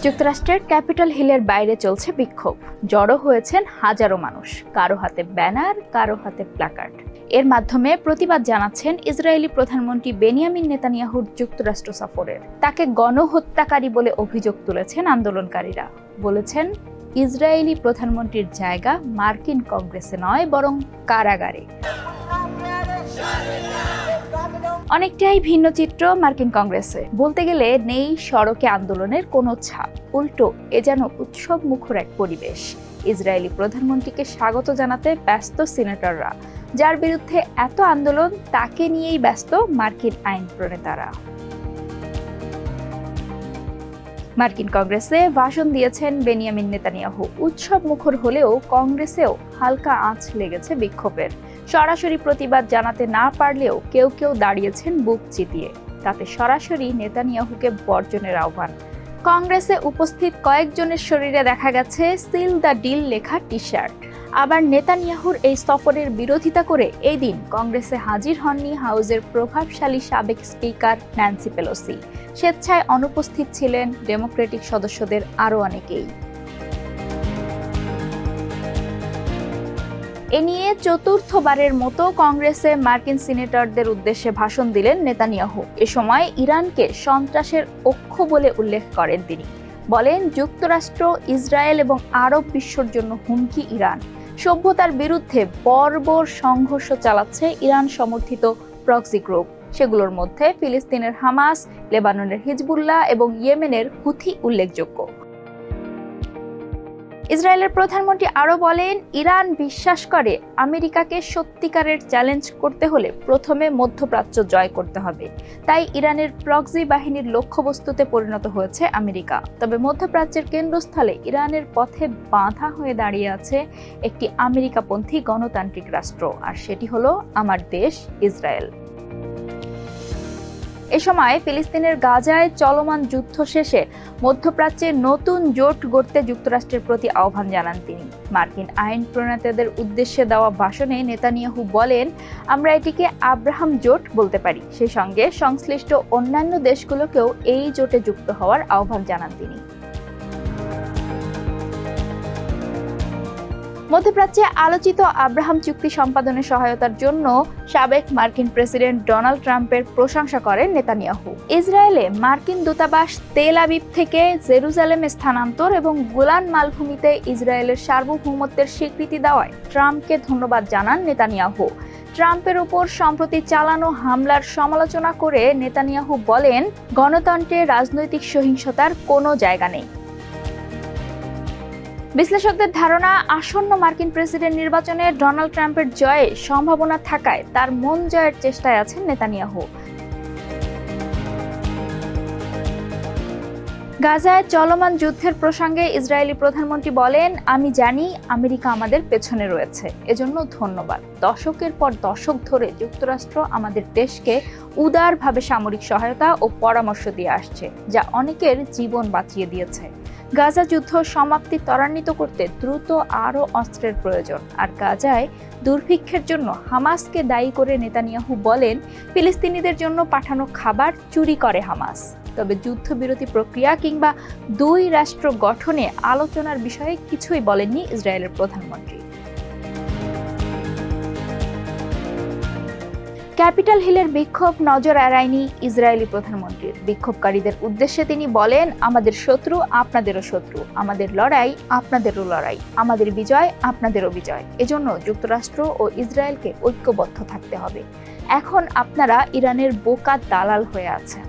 যুক্তরাষ্ট্রের ক্যাপিটল হিলের বাইরে চলছে বিক্ষোভ। জড়ো হয়েছেন হাজারো মানুষ, কারো হাতে ব্যানার, কারো হাতে প্ল্যাকার্ড। এর মাধ্যমে প্রতিবাদ জানাচ্ছেন ইসরায়েলি প্রধানমন্ত্রী বেনিয়ামিন নেতানিয়াহুর যুক্তরাষ্ট্র সফরের। তাকে গণহত্যাকারী বলে অভিযোগ তুলেছেন আন্দোলনকারীরা। বলেছেন, ইসরায়েলি প্রধানমন্ত্রীর জায়গা মার্কিন কংগ্রেসে নয়, বরং কারাগারে। অনেকটাই ভিন্ন চিত্র মার্কিন কংগ্রেসে। বলতে গেলে নেই সড়কে আন্দোলনের কোনো ছাপ, উল্টো এ যেন উৎসব মুখর এক পরিবেশ। ইসরায়েলি প্রধানমন্ত্রীকে স্বাগত জানাতে ব্যস্ত সিনেটররা, যার বিরুদ্ধে এত আন্দোলন তাকে নিয়েই ব্যস্ত মার্কিন আইন প্রণেতারা। মার্কিন কংগ্রেসে ভাষণ দিয়েছেন বেনিয়ামিন নেতানিয়াহু। উৎসব মুখর হলেও কংগ্রেসেও হালকা আঁচ লেগেছে বিক্ষোভের। সরাসরি প্রতিবাদ জানাতে না পারলেও কেউ কেউ দাঁড়িয়েছেন বুক চিতিয়ে। তাতে সরাসরি নেতানিয়াহুকে বর্জনের আহ্বান। কংগ্রেসে উপস্থিত কয়েকজনের শরীরে দেখা গেছে সিল দ্য ডিল লেখা টি শার্ট। আবার নেতানিয়াহুর এই সফরের বিরোধিতা করে এই দিন কংগ্রেসে হাজির হননি হাউজের প্রভাবশালী সাবেক স্পিকার ন্যান্সি পেলোসি। স্বেচ্ছায় অনুপস্থিত ছিলেন ডেমোক্রেটিক সদস্যদের আরও অনেকেই। এ নিয়ে চতুর্থবারের মতো কংগ্রেসে মার্কিন সিনেটরদের উদ্দেশ্যে ভাষণ দিলেন নেতানিয়াহু। এ সময় ইরানকে সন্ত্রাসের অক্ষ বলে উল্লেখ করেন তিনি। বলেন, যুক্তরাষ্ট্র, ইসরায়েল এবং আরব বিশ্বর জন্য হুমকি ইরান। সভ্যতার বিরুদ্ধে বর্বর সংঘর্ষ চালাচ্ছে ইরান সমর্থিত প্রক্সি গ্রুপ। সেগুলোর মধ্যে ফিলিস্তিনের হামাস, লেবাননের হিজবুল্লাহ এবং ইয়েমেনের হুথি উল্লেখযোগ্য। ইসরায়েলের প্রধানমন্ত্রী আরও বলেন, ইরান বিশ্বাস করে আমেরিকাকে সত্যিকারের চ্যালেঞ্জ করতে হলে প্রথমে মধ্যপ্রাচ্য জয় করতে হবে। তাই ইরানের প্রক্সি বাহিনীর লক্ষ্যবস্তুতে পরিণত হয়েছে আমেরিকা। তবে মধ্যপ্রাচ্যের কেন্দ্রস্থলে ইরানের পথে বাঁধা হয়ে দাঁড়িয়ে আছে একটি আমেরিকাপন্থী গণতান্ত্রিক রাষ্ট্র, আর সেটি হলো আমার দেশ ইসরায়েল। এ সময় ফিলিস্তিনের গাজায় চলমান যুদ্ধ শেষে মধ্যপ্রাচ্যে নতুন জোট গড়তে যুক্তরাষ্ট্রের প্রতি আহ্বান জানান তিনি। মার্কিন আইন প্রণেতাদের উদ্দেশ্যে দেওয়া ভাষণে নেতানিয়াহু বলেন, আমরা এটিকে আব্রাহাম জোট বলতে পারি। সেই সঙ্গে সংশ্লিষ্ট অন্যান্য দেশগুলোকেও এই জোটে যুক্ত হওয়ার আহ্বান জানান তিনি। মধ্যপ্রাচ্যে আলোচিত আব্রাহাম চুক্তি সম্পাদনে সহায়তার জন্য সাবেক মার্কিন প্রেসিডেন্ট ডোনাল্ড ট্রাম্পের প্রশংসা করেন নেতানিয়াহু। ইসরায়েলে মার্কিন দূতাবাস তেল আবিব থেকে জেরুজালেমে স্থানান্তর এবং গোলান মালভূমিতে ইসরায়েলের সার্বভৌমত্বের স্বীকৃতি দেওয়ায় ট্রাম্পকে ধন্যবাদ জানান নেতানিয়াহু। ট্রাম্পের উপর সম্প্রতি চালানো হামলার সমালোচনা করে নেতানিয়াহু বলেন, গণতন্ত্রে রাজনৈতিক সহিংসতার কোনো জায়গা নেই। বিশ্লেষকদের ধারণা, আসন্ন মার্কিন প্রেসিডেন্ট নির্বাচনে ডোনাল্ড ট্রাম্পের জয়ে সম্ভাবনা থাকায় তার মন জয়ের চেষ্টায় আছেন নেতানিয়াহু। গাজায় চলমান যুদ্ধের প্রসঙ্গে ইসরায়েলি প্রধানমন্ত্রী বলেন, আমি জানি আমেরিকা আমাদের পেছনে রয়েছে, এজন্য ধন্যবাদ। দশকের পর দশক ধরে যুক্তরাষ্ট্র আমাদের দেশকে উদারভাবে সামরিক সহায়তা ও পরামর্শ দিয়ে আসছে, যা অনেকের জীবন বাঁচিয়ে দিয়েছে। গাজা যুদ্ধ সমাপ্তি ত্বরান্বিত করতে দ্রুত আরও অস্ত্রের প্রয়োজন। আর গাজায় দুর্ভিক্ষের জন্য হামাসকে দায়ী করে নেতানিয়াহু বলেন, ফিলিস্তিনিদের জন্য পাঠানো খাবার চুরি করে হামাস। তবে যুদ্ধবিরতি প্রক্রিয়া কিংবা দুই রাষ্ট্র গঠনে আলোচনার বিষয়ে কিছুই বলেননি ইসরায়েলের প্রধানমন্ত্রী। ক্যাপিটল হিলের বিক্ষোভ নজর এড়ায়নি ইসরায়েলি প্রধানমন্ত্রীর। বিক্ষোভকারীদের উদ্দেশ্যে তিনি বলেন, আমাদের শত্রু আপনাদেরও শত্রু, আমাদের লড়াই আপনাদেরও লড়াই, আমাদের বিজয় আপনাদেরও বিজয়। এজন্য যুক্তরাষ্ট্র ও ইসরায়েলকে ঐক্যবদ্ধ থাকতে হবে। এখন আপনারা ইরানের বোকা দালাল হয়ে আছেন।